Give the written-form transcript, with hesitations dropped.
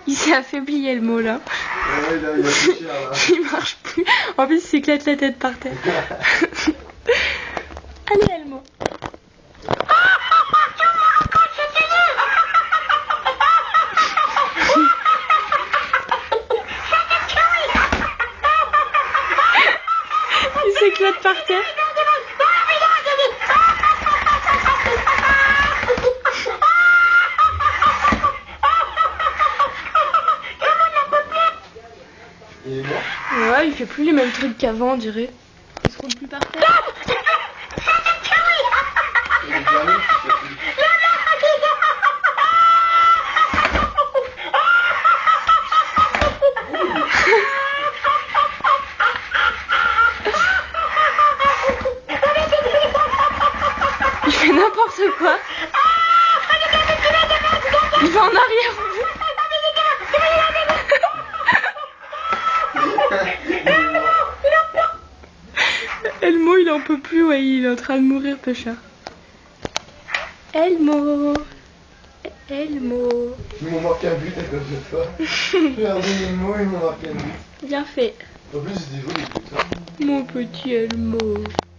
Il s'est affaibli Elmo là. Ouais, là, il a plus cher là. Il marche plus. En plus il s'éclate la tête par terre. Allez Elmo. Il s'éclate par terre. Il est mort. Ouais, il fait plus les mêmes trucs qu'avant, on dirait. Il se roule plus par terre. Il est dernier, je sais plus. Il fait n'importe quoi. Il va en arrière. Elmo, il en peut plus, ouais, il est en train de mourir, Pécha. Elmo. Elmo. Ils m'ont marqué un but à cause de toi. Regardez les mots, ils m'ont marqué un but. Bien fait. En plus, c'est des jolies buts. Hein. Mon petit Elmo.